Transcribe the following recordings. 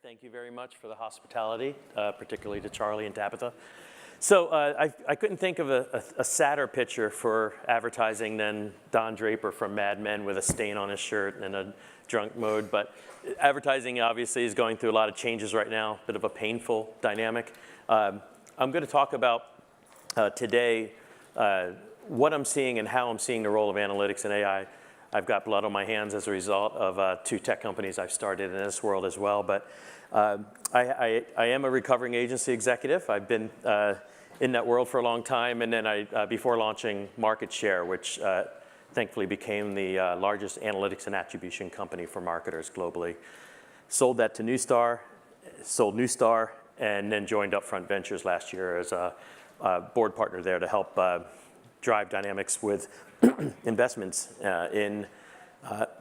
Thank you very much for the hospitality, particularly to Charlie and Tabitha. So I couldn't think of a sadder picture for advertising than Don Draper from Mad Men with a stain on his shirt and a drunk mode. But advertising obviously is going through a lot of changes right now, a bit of a painful dynamic. I'm going to talk about today what I'm seeing and how I'm seeing the role of analytics and AI. I've got blood on my hands as a result of 2 tech companies I've started in this world as well. But I am a recovering agency executive. I've been in that world for a long time. And then before launching Market Share, which thankfully became the largest analytics and attribution company for marketers globally. Sold that to Neustar, sold Neustar, and then joined Upfront Ventures last year as a board partner there to help drive dynamics with investments in,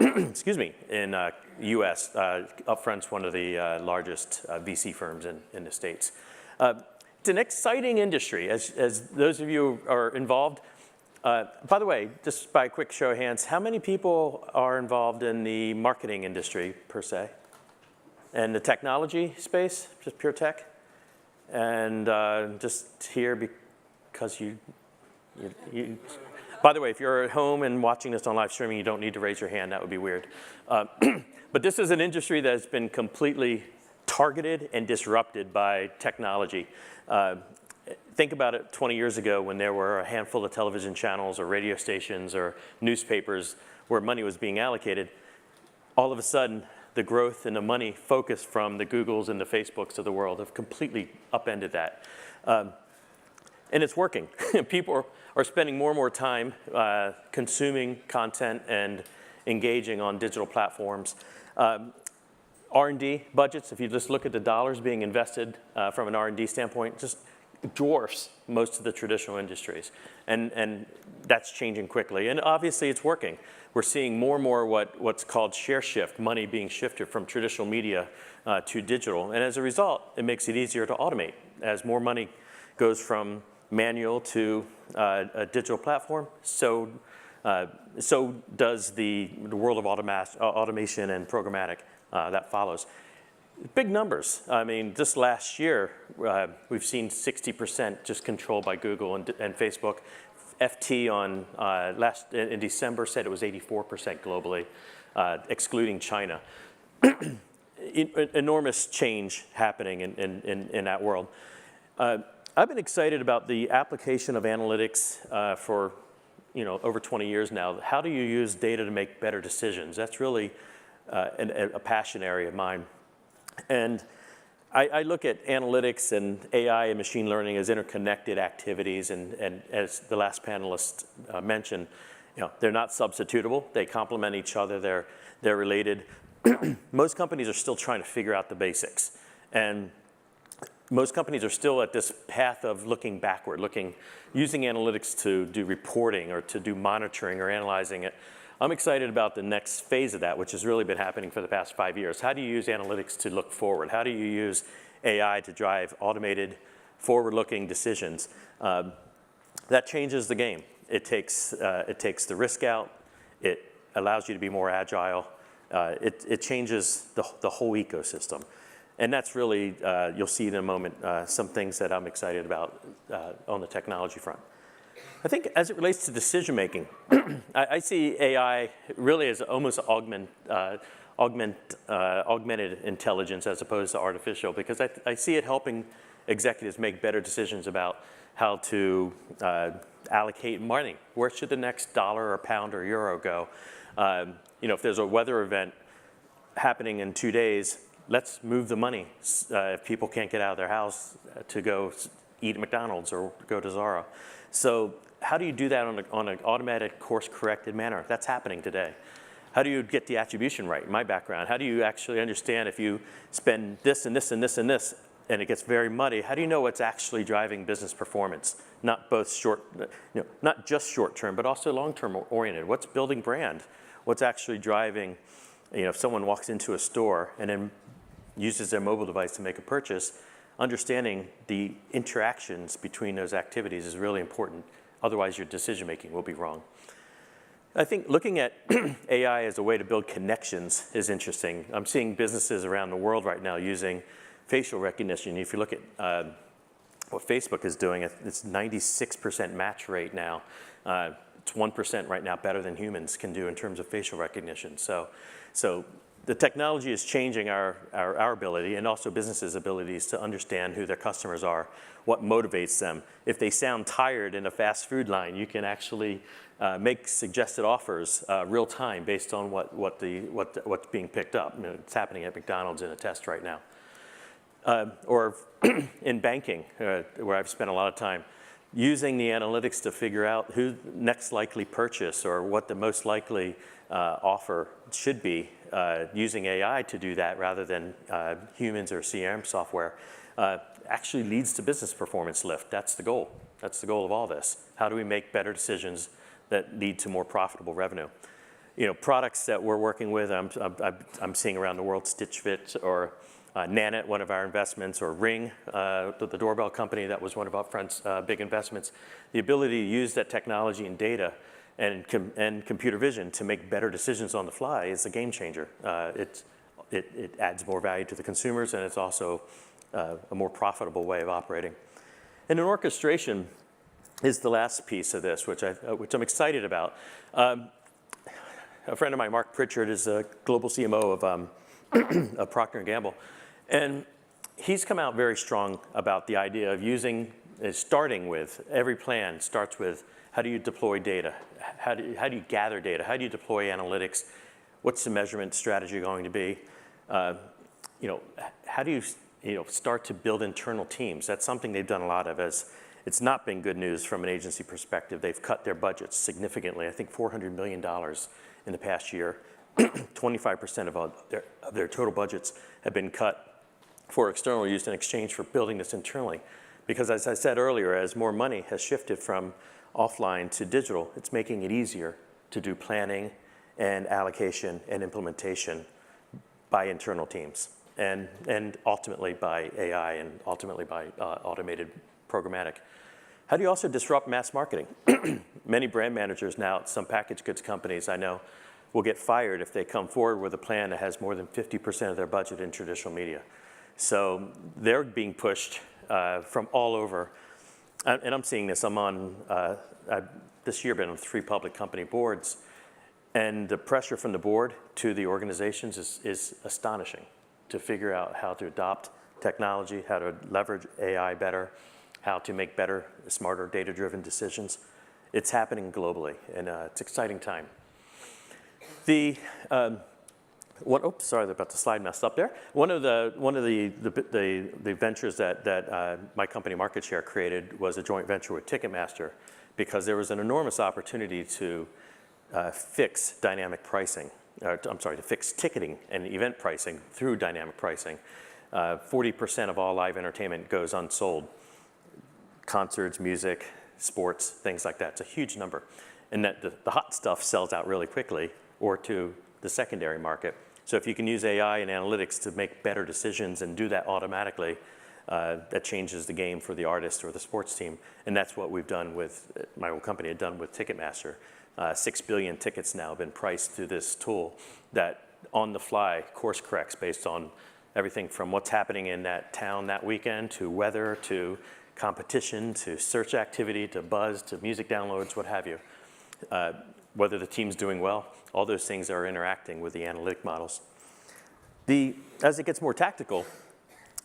excuse me, in US. Upfront's one of the largest VC firms in the States. It's an exciting industry, as those of you who are involved. By the way, just by a quick show of hands, how many people are involved in the marketing industry, per se? And the technology space, just pure tech? And just here because you by the way, if you're at home and watching this on live streaming, you don't need to raise your hand. That would be weird. But this is an industry that has been completely targeted and disrupted by technology. Think about it 20 years ago when there were a handful of television channels or radio stations or newspapers where money was being allocated. All of a sudden, the growth and the money focused from the Googles and the Facebooks of the world have completely upended that. And it's working. People are spending more and more time consuming content and engaging on digital platforms. R&D budgets, if you just look at the dollars being invested from an R&D standpoint, just dwarfs most of the traditional industries. And that's changing quickly. And obviously, it's working. We're seeing more and more what's called share shift, money being shifted from traditional media to digital. And as a result, it makes it easier to automate. As more money goes from manual to a digital platform, so does the world of automation and programmatic that follows. Big numbers. I mean, just last year, we've seen 60% just controlled by Google and Facebook. FT in December said it was 84% globally, excluding China. Enormous change happening in that world. I've been excited about the application of analytics for over 20 years now. How do you use data to make better decisions? That's really a passion area of mine. And I look at analytics and AI and machine learning as interconnected activities. And as the last panelist mentioned, they're not substitutable. They complement each other. They're related. Most companies are still trying to figure out the basics. And most companies are still at this path of looking backward, using analytics to do reporting or to do monitoring or analyzing it. I'm excited about the next phase of that, which has really been happening for the past 5 years. How do you use analytics to look forward? How do you use AI to drive automated, forward-looking decisions? That changes the game. It takes the risk out. It allows you to be more agile. It changes the whole ecosystem. And that's really, you'll see in a moment, some things that I'm excited about on the technology front. I think as it relates to decision making, I see AI really as almost augmented intelligence as opposed to artificial, because I see it helping executives make better decisions about how to allocate money. Where should the next dollar or pound or euro go? If there's a weather event happening in 2 days, let's move the money if people can't get out of their house to go eat at McDonald's or go to Zara. So how do you do that on an automated, course-corrected manner? That's happening today. How do you get the attribution right? In my background, how do you actually understand if you spend this and this and this and this, and it gets very muddy, how do you know what's actually driving business performance? Not just short-term, but also long-term oriented. What's building brand? What's actually driving, if someone walks into a store and then uses their mobile device to make a purchase, understanding the interactions between those activities is really important. Otherwise, your decision-making will be wrong. I think looking at AI as a way to build connections is interesting. I'm seeing businesses around the world right now using facial recognition. If you look at what Facebook is doing, it's 96% match rate now. It's 1% right now better than humans can do in terms of facial recognition. So the technology is changing our ability and also businesses' abilities to understand who their customers are, what motivates them. If they sound tired in a fast food line, you can actually make suggested offers real time based on what's being picked up. It's happening at McDonald's in a test right now. Or in banking, where I've spent a lot of time, using the analytics to figure out who next likely purchase or what the most likely offer should be, using AI to do that rather than humans or CRM software, actually leads to business performance lift. That's the goal. That's the goal of all this. How do we make better decisions that lead to more profitable revenue? You know, products that we're working with, I'm seeing around the world, Stitch Fit or Nanit, one of our investments, or Ring, the doorbell company that was one of Upfront's big investments. The ability to use that technology and data and computer vision to make better decisions on the fly is a game changer. It adds more value to the consumers, and it's also a more profitable way of operating. And an orchestration is the last piece of this, which I'm excited about. A friend of mine, Mark Pritchard, is a global CMO of Procter & Gamble. And he's come out very strong about the idea of starting with, every plan starts with, how do you deploy data? How do you gather data? How do you deploy analytics? What's the measurement strategy going to be? How do you start to build internal teams? That's something they've done a lot of. As it's not been good news from an agency perspective. They've cut their budgets significantly. I think $400 million in the past year. 25% of their total budgets have been cut for external use in exchange for building this internally. Because as I said earlier, as more money has shifted from offline to digital, it's making it easier to do planning and allocation and implementation by internal teams and ultimately by AI and ultimately by automated programmatic. How do you also disrupt mass marketing? Many brand managers now at some packaged goods companies I know will get fired if they come forward with a plan that has more than 50% of their budget in traditional media. So they're being pushed from all over. And I'm seeing this. I'm on, this year, been on 3 public company boards. And the pressure from the board to the organizations is astonishing to figure out how to adopt technology, how to leverage AI better, how to make better, smarter, data-driven decisions. It's happening globally, and it's an exciting time. Sorry about the slide messed up there. One of the ventures that my company Market Share created was a joint venture with Ticketmaster, because there was an enormous opportunity to fix dynamic pricing. To fix ticketing and event pricing through dynamic pricing. 40% of all live entertainment goes unsold. Concerts, music, sports, things like that. It's a huge number. And that the hot stuff sells out really quickly or to the secondary market. So if you can use AI and analytics to make better decisions and do that automatically, that changes the game for the artist or the sports team. And that's what we've done with, my old company had done with Ticketmaster. 6 billion tickets now have been priced through this tool that on the fly course corrects based on everything from what's happening in that town that weekend to weather to competition to search activity to buzz to music downloads, what have you. Whether the team's doing well, all those things are interacting with the analytic models. As it gets more tactical,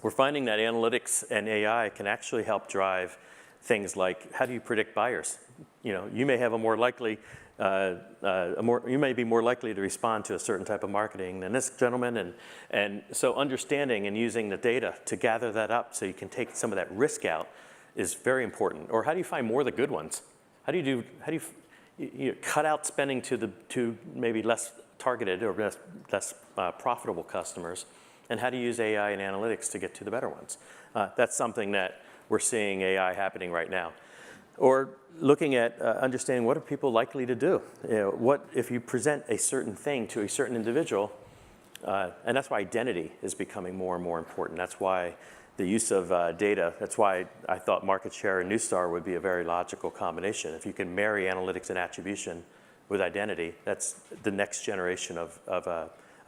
we're finding that analytics and AI can actually help drive things like, how do you predict buyers? You may have a more likely, you may be more likely to respond to a certain type of marketing than this gentleman, and so understanding and using the data to gather that up so you can take some of that risk out is very important. Or how do you find more of the good ones? How do you cut out spending to maybe less targeted or less profitable customers, and how do you use AI and analytics to get to the better ones? That's something that we're seeing AI happening right now. Or looking at understanding what are people likely to do? What if you present a certain thing to a certain individual, and that's why identity is becoming more and more important. That's why the use of data, that's why I thought Market Share and Neustar would be a very logical combination. If you can marry analytics and attribution with identity. That's the next generation of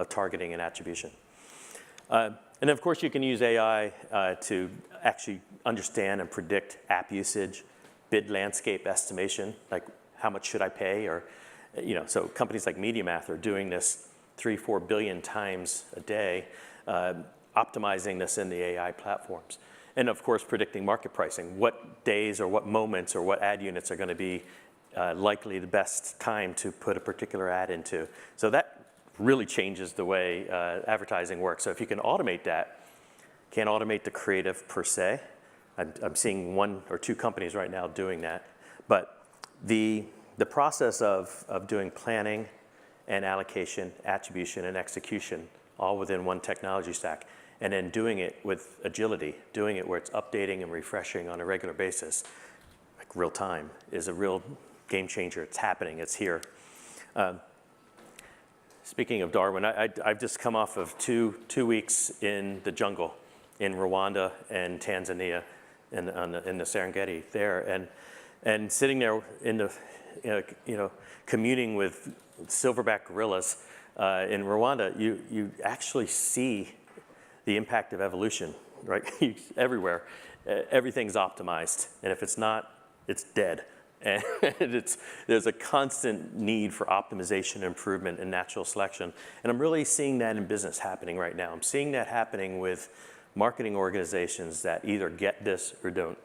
targeting and attribution. And then of course you can use AI to actually understand and predict app usage, bid landscape estimation, like how much should I pay, or so companies like MediaMath are doing this 3-4 billion times a day, optimizing this in the AI platforms. And of course, predicting market pricing. What days or what moments or what ad units are going to be likely the best time to put a particular ad into. So that really changes the way advertising works. So if you can automate that, can't automate the creative per se. I'm seeing 1 or 2 companies right now doing that. But the process of doing planning and allocation, attribution, and execution all within one technology stack, and then doing it with agility, doing it where it's updating and refreshing on a regular basis, like real time, is a real game changer. It's happening, it's here. Speaking of Darwin, I've just come off of two weeks in the jungle in Rwanda and Tanzania in the Serengeti there, and sitting there in the communing with silverback gorillas in Rwanda, you actually see the impact of evolution, right? Everywhere, everything's optimized, and if it's not, it's dead. And there's a constant need for optimization, improvement, and natural selection. And I'm really seeing that in business happening right now. I'm seeing that happening with marketing organizations that either get this or don't,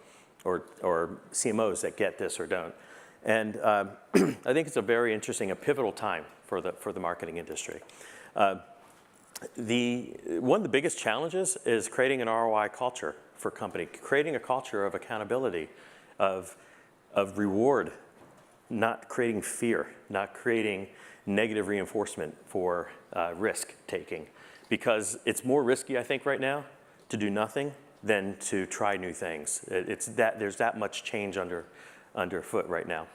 or CMOs that get this or don't. And I think it's a very interesting, a pivotal time for the marketing industry. One of the biggest challenges is creating an ROI culture for a company, creating a culture of accountability, of reward, not creating fear, not creating negative reinforcement for risk taking. Because it's more risky, I think, right now to do nothing than to try new things. There's that much change underfoot right now.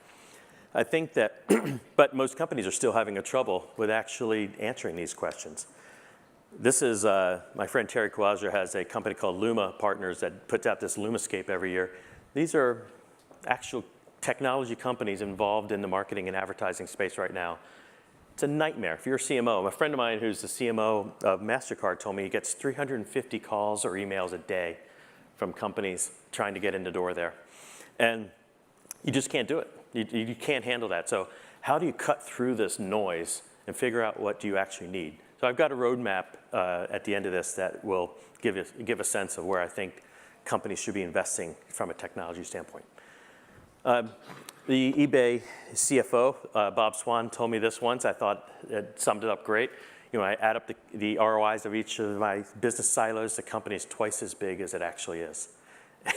I think that, but most companies are still having a trouble with actually answering these questions. This is, my friend Terry Kowalzer has a company called Luma Partners that puts out this Lumascape every year. These are actual technology companies involved in the marketing and advertising space right now. It's a nightmare. If you're a CMO, a friend of mine who's the CMO of MasterCard told me he gets 350 calls or emails a day from companies trying to get in the door there. And you just can't do it. You can't handle that. So how do you cut through this noise and figure out what do you actually need? So I've got a roadmap at the end of this that will give a sense of where I think companies should be investing from a technology standpoint. The eBay CFO, Bob Swan, told me this once. I thought it summed it up great. I add up the ROIs of each of my business silos. The company is twice as big as it actually is.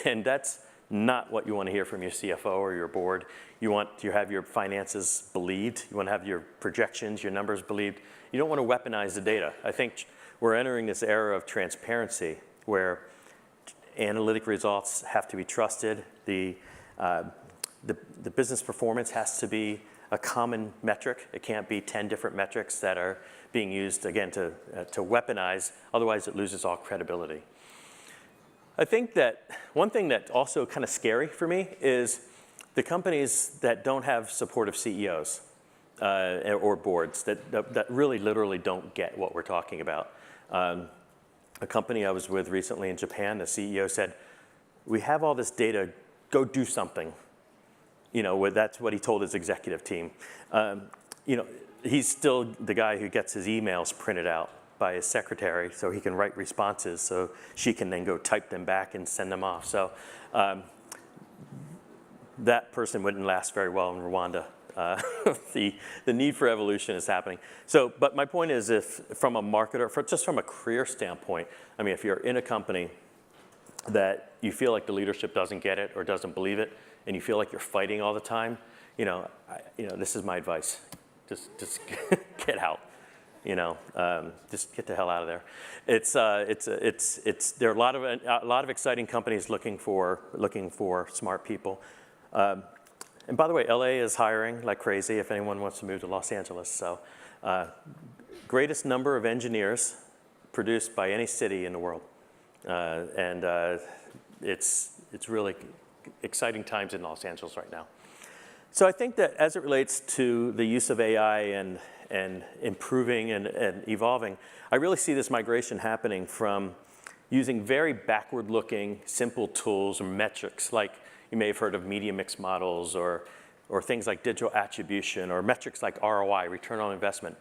And that's not what you want to hear from your CFO or your board. You want to have your finances believed. You want to have your projections, your numbers believed. You don't want to weaponize the data. I think we're entering this era of transparency where analytic results have to be trusted. The business performance has to be a common metric. It can't be 10 different metrics that are being used, again, to weaponize. Otherwise, it loses all credibility. I think that one thing that's also kind of scary for me is the companies that don't have supportive CEOs or boards that really literally don't get what we're talking about. A company I was with recently in Japan, the CEO said, "We have all this data, go do something." That's what he told his executive team. He's still the guy who gets his emails printed out by his secretary so he can write responses so she can then go type them back and send them off. So that person wouldn't last very well in Rwanda. The need for evolution is happening. So, but my point is, if from a marketer, just from a career standpoint, I mean, if you're in a company that you feel like the leadership doesn't get it or doesn't believe it, and you feel like you're fighting all the time, this is my advice. Just get out. Just get the hell out of there. There are a lot of exciting companies looking for smart people. And by the way, LA is hiring like crazy if anyone wants to move to Los Angeles. So greatest number of engineers produced by any city in the world. It's really exciting times in Los Angeles right now. So I think that as it relates to the use of AI and improving and evolving, I really see this migration happening from using very backward-looking, simple tools or metrics, like you may have heard of media mix models or things like digital attribution or metrics like ROI, return on investment.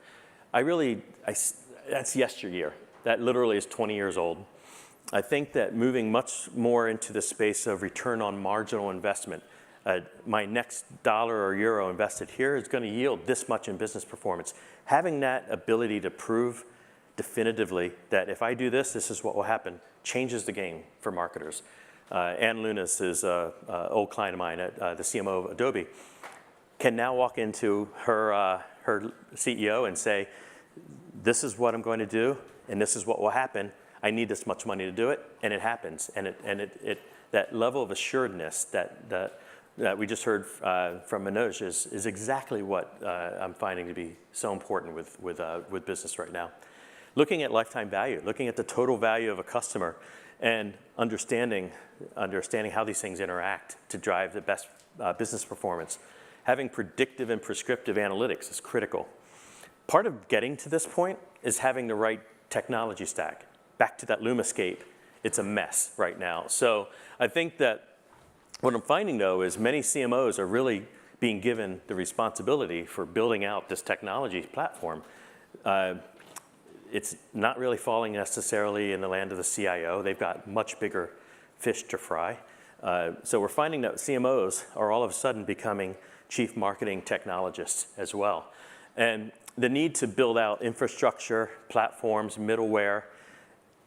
That's yesteryear. That literally is 20 years old. I think that moving much more into the space of return on marginal investment, my next dollar or euro invested here is going to yield this much in business performance. Having that ability to prove definitively that if I do this, this is what will happen, changes the game for marketers. Ann Lunas is an old client of mine, the CMO of Adobe, can now walk into her CEO and say, this is what I'm going to do, and this is what will happen. I need this much money to do it, and it happens. And that level of assuredness that we just heard from Manoj is exactly what I'm finding to be so important with business right now. Looking at lifetime value, looking at the total value of a customer, and understanding how these things interact to drive the best business performance. Having predictive and prescriptive analytics is critical. Part of getting to this point is having the right technology stack. Back to that Lumascape, it's a mess right now. So I think that what I'm finding, though, is many CMOs are really being given the responsibility for building out this technology platform. It's not really falling necessarily in the land of the CIO. They've got much bigger fish to fry. So we're finding that CMOs are all of a sudden becoming chief marketing technologists as well. And the need to build out infrastructure, platforms, middleware,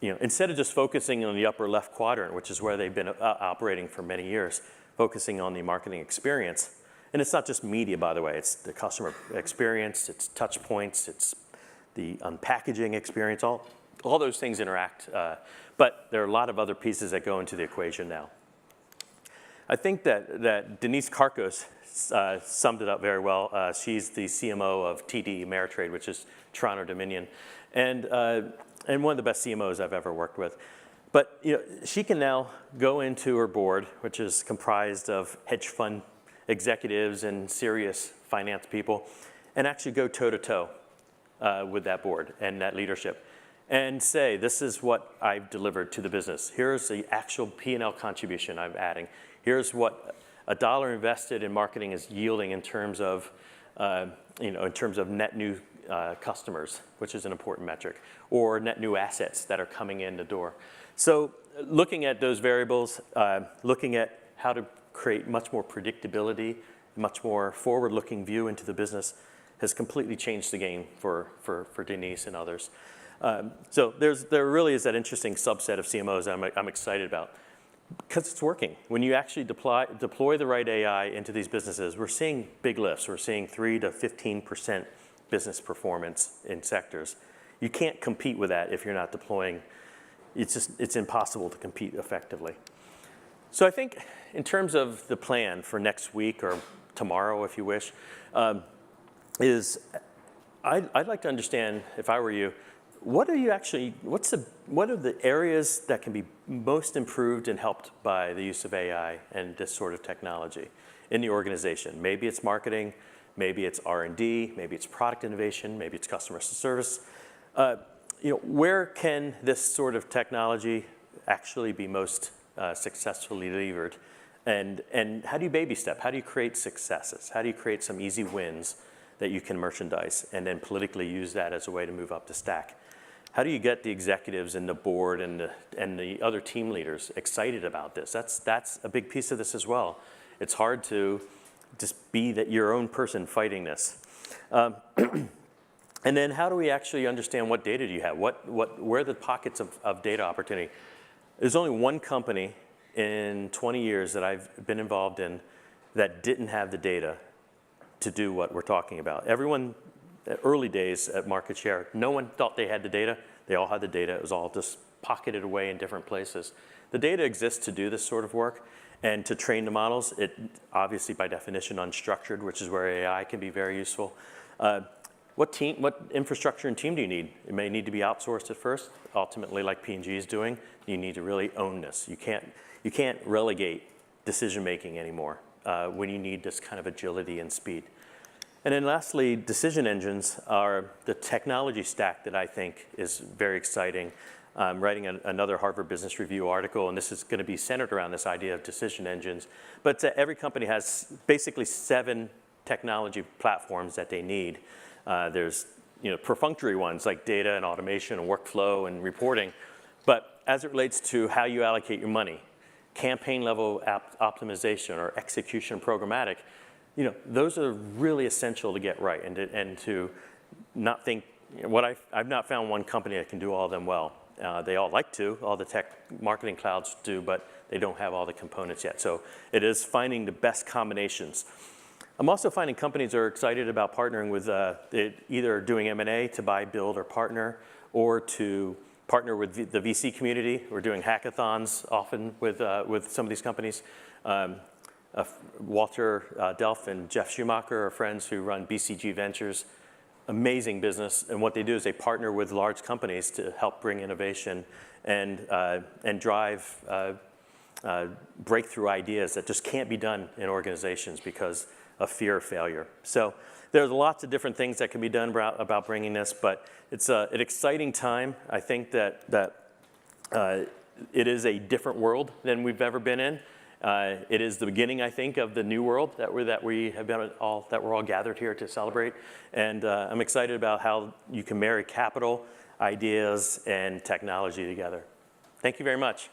instead of just focusing on the upper left quadrant, which is where they've been operating for many years, focusing on the marketing experience. And it's not just media, by the way. It's the customer experience, it's touch points, it's the unpackaging experience. All those things interact. But there are a lot of other pieces that go into the equation now. I think that Denise Karkos summed it up very well. She's the CMO of TD Ameritrade, which is Toronto Dominion, and one of the best CMOs I've ever worked with. But she can now go into her board, which is comprised of hedge fund executives and serious finance people, and actually go toe-to-toe with that board and that leadership and say, this is what I've delivered to the business. Here's the actual P&L contribution I'm adding. Here's what $1 invested in marketing is yielding in terms of, net new customers, which is an important metric, or net new assets that are coming in the door. So looking at those variables, looking at how to create much more predictability, much more forward-looking view into the business has completely changed the game for Denise and others. So there really is that interesting subset of CMOs I'm excited about, because it's working. When you actually deploy the right AI into these businesses, we're seeing big lifts. We're seeing 3 to 15% business performance in sectors. You can't compete with that if you're not deploying. It's impossible to compete effectively. So I think in terms of the plan for next week or tomorrow, if you wish, I'd like to understand, if I were you, what are the areas that can be most improved and helped by the use of AI and this sort of technology in the organization? Maybe it's marketing, maybe it's R&D, maybe it's product innovation, maybe it's customer service. Where can this sort of technology actually be most successfully levered? And how do you baby step? How do you create successes? How do you create some easy wins that you can merchandise and then politically use that as a way to move up the stack? How do you get the executives and the board and the other team leaders excited about this? That's a big piece of this as well. It's hard to just be your own person fighting this. And then how do we actually understand what data do you have? Where are the pockets of data opportunity? There's only one company in 20 years that I've been involved in that didn't have the data to do what we're talking about. Everyone, early days at market share, no one thought they had the data. They all had the data. It was all just pocketed away in different places. The data exists to do this sort of work and to train the models. It obviously, by definition, unstructured, which is where AI can be very useful. What infrastructure and team do you need? It may need to be outsourced at first. Ultimately, like P&G is doing, you need to really own this. You can't relegate decision-making anymore. when you need this kind of agility and speed. And then lastly, decision engines are the technology stack that I think is very exciting. I'm writing another Harvard Business Review article, and this is going to be centered around this idea of decision engines. But every company has basically 7 technology platforms that they need. There's perfunctory ones like data and automation and workflow and reporting. But as it relates to how you allocate your money, campaign level optimization or execution programmatic, those are really essential to get right and to not think, I've not found one company that can do all of them well. They all like to, all the tech marketing clouds do, but they don't have all the components yet. So it is finding the best combinations. I'm also finding companies are excited about partnering with either doing M&A to buy, build, or partner, or to partner with the VC community. We're doing hackathons often with some of these companies. Walter Delf and Jeff Schumacher are friends who run BCG Ventures. Amazing business, and what they do is they partner with large companies to help bring innovation and drive breakthrough ideas that just can't be done in organizations because of fear of failure. So there's lots of different things that can be done about bringing this, but it's an exciting time. I think that it is a different world than we've ever been in. It is the beginning, I think, of the new world that we're all gathered here to celebrate. And I'm excited about how you can marry capital, ideas, and technology together. Thank you very much.